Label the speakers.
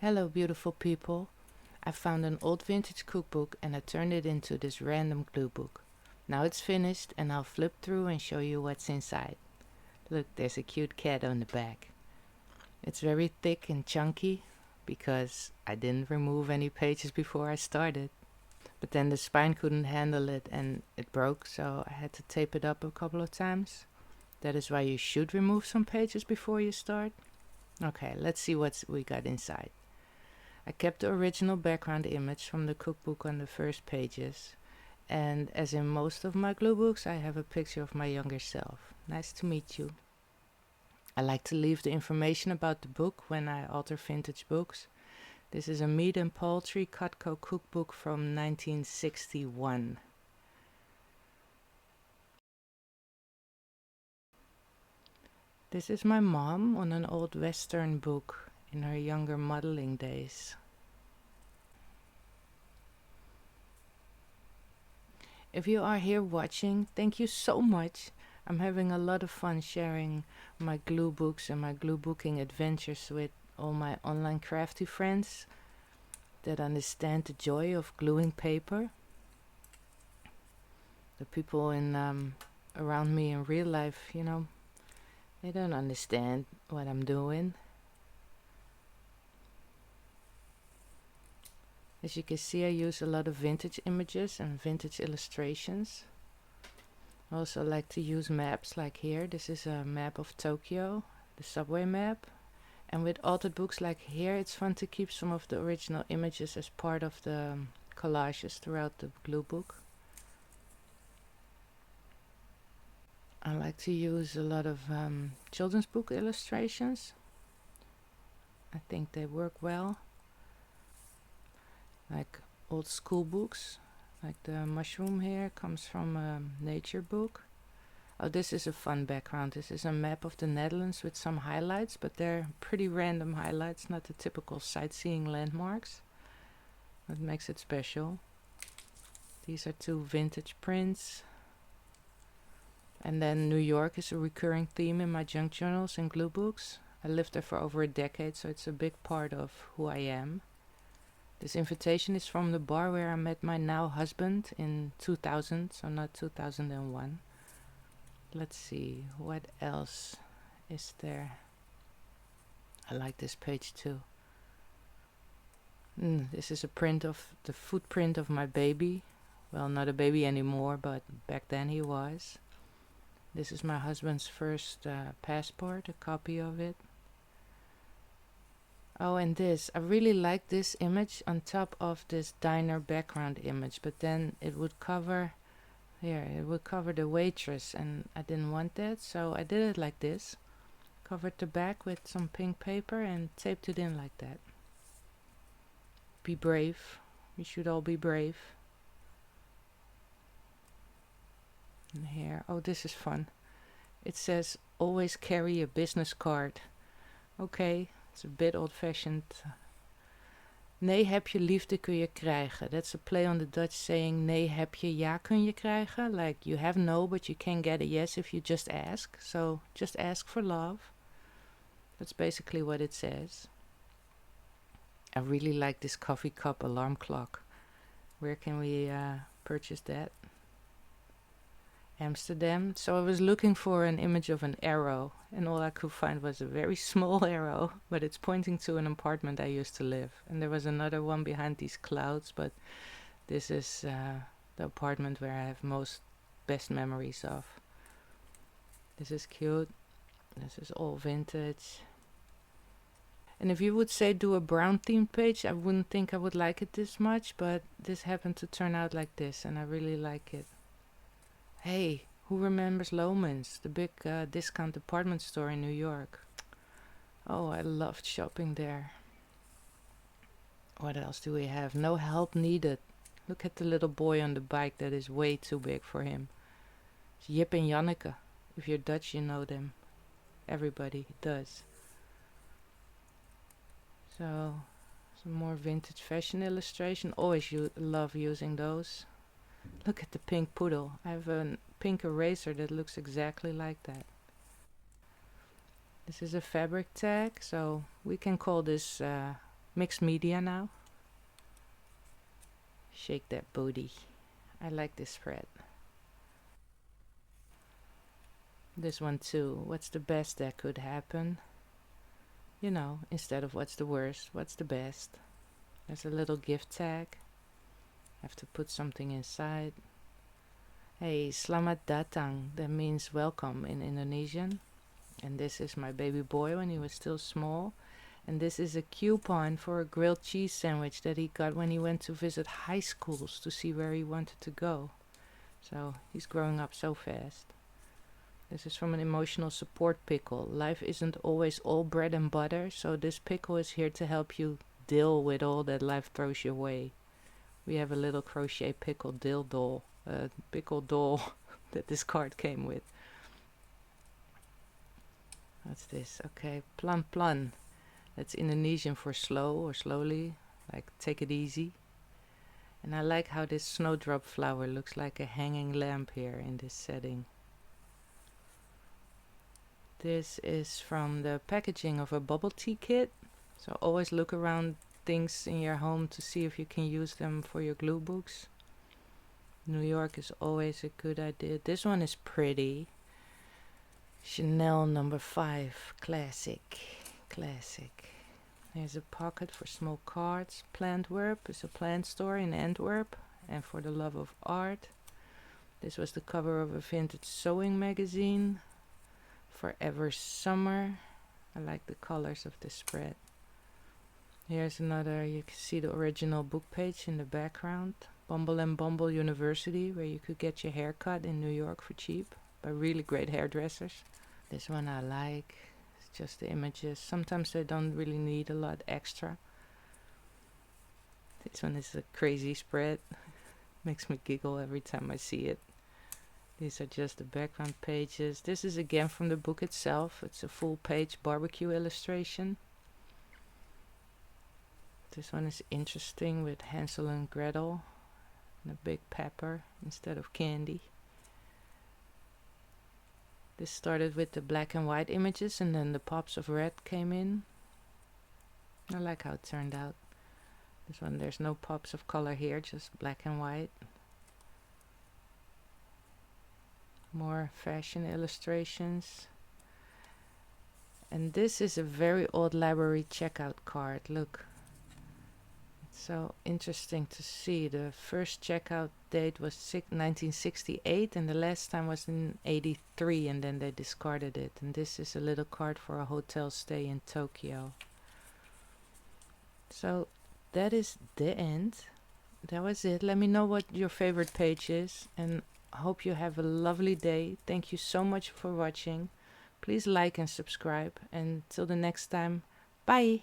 Speaker 1: Hello beautiful people. I found an old vintage cookbook and I turned it into this random glue book. Now it's finished and I'll flip through and show you what's inside. Look, there's a cute cat on the back. It's very thick and chunky because I didn't remove any pages before I started. But then the spine couldn't handle it and it broke, so I had to tape it up a couple of times. That is why you should remove some pages before you start. Okay, let's see what we got inside. I kept the original background image from the cookbook on the first pages, and as in most of my glue books, I have a picture of my younger self. Nice to meet you. I like to leave the information about the book when I alter vintage books. This is a meat and poultry Cutco cookbook from 1961. This is my mom on an old Western book in her younger modeling days. If you are here watching, thank you so much. I'm having a lot of fun sharing my glue books and my Gluebooking adventures with all my online crafty friends that understand the joy of gluing paper. The people around me in real life, they don't understand what I'm doing. As you can see, I use a lot of vintage images and vintage illustrations. I also like to use maps like here. This is a map of Tokyo, the subway map. And with altered books like here, it's fun to keep some of the original images as part of the collages throughout the glue book. I like to use a lot of children's book illustrations. I think they work well. Like old school books, like the mushroom here comes from a nature book. Oh, this is a fun background. This is a map of the Netherlands with some highlights, but they're pretty random highlights, not the typical sightseeing landmarks. That makes it special. These are two vintage prints. And then New York is a recurring theme in my junk journals and glue books. I lived there for over a decade, so it's a big part of who I am. This invitation is from the bar where I met my now husband in 2000, so not 2001. Let's see, what else is there? I like this page too. This is a print of the footprint of my baby. Well, not a baby anymore, but back then he was. This is my husband's first passport, a copy of it. Oh, and this, I really like this image on top of this diner background image, but then it would cover, here, it would cover the waitress, and I didn't want that, so I did it like this. Covered the back with some pink paper and taped it in like that. Be brave. We should all be brave. And here, oh, this is fun. It says, always carry a business card. Okay. It's a bit old-fashioned. Nee heb je, liefde kun je krijgen. That's a play on the Dutch saying, nee heb je, ja kun je krijgen. Like, you have no, but you can get a yes if you just ask. So, just ask for love. That's basically what it says. I really like this coffee cup alarm clock. Where can we purchase that? Amsterdam. So I was looking for an image of an arrow, and all I could find was a very small arrow, but it's pointing to an apartment I used to live. And there was another one behind these clouds, but this is the apartment where I have best memories of. This is cute. This is all vintage. And if you would say do a brown themed page, I wouldn't think I would like it this much, but this happened to turn out like this, and I really like it. Hey, who remembers Loehmann's, the big discount department store in New York? Oh, I loved shopping there. What else do we have? No help needed. Look at the little boy on the bike that is way too big for him. It's Jip and Janneke. If you're Dutch, you know them. Everybody does. So, some more vintage fashion illustration. Always love using those. Look at the pink poodle. I have a pink eraser that looks exactly like that. This is a fabric tag, so we can call this mixed media now. Shake that booty. I like this spread. This one too. What's the best that could happen? You know, instead of what's the worst, what's the best? There's a little gift tag. Have to put something inside. Hey, selamat datang. That means welcome in Indonesian. And this is my baby boy when he was still small. And this is a coupon for a grilled cheese sandwich that he got when he went to visit high schools to see where he wanted to go. So he's growing up so fast. This is from an emotional support pickle. Life isn't always all bread and butter, so this pickle is here to help you deal with all that life throws your way. We have a little crochet pickle doll that this card came with. What's this? Okay, plan plan. That's Indonesian for slow or slowly, like take it easy. And I like how this snowdrop flower looks like a hanging lamp here in this setting. This is from the packaging of a bubble tea kit. So always look around things in your home to see if you can use them for your glue books. New York is always a good idea. This one is pretty. Chanel number 5, classic. There's a pocket for small cards. Plantwerp is a plant store in Antwerp, and for the love of art. This was the cover of a vintage sewing magazine. Forever Summer. I like the colors of this spread. Here's another, you can see the original book page in the background. Bumble and Bumble University, where you could get your hair cut in New York for cheap by really great hairdressers. This one I like. It's just the images. Sometimes they don't really need a lot extra. This one is a crazy spread. Makes me giggle every time I see it. These are just the background pages. This is again from the book itself. It's a full page barbecue illustration. This one is interesting with Hansel and Gretel and a big pepper instead of candy. This started with the black and white images and then the pops of red came in. I like how it turned out. This one, there's no pops of color here, just black and white. More fashion illustrations. And this is a very old library checkout card. Look. It's so interesting to see. The first checkout date was 1968 and the last time was in 83 and then they discarded it. And this is a little card for a hotel stay in Tokyo. So that is the end. That was it. Let me know what your favorite page is and hope you have a lovely day. Thank you so much for watching. Please like and subscribe. And till the next time, bye!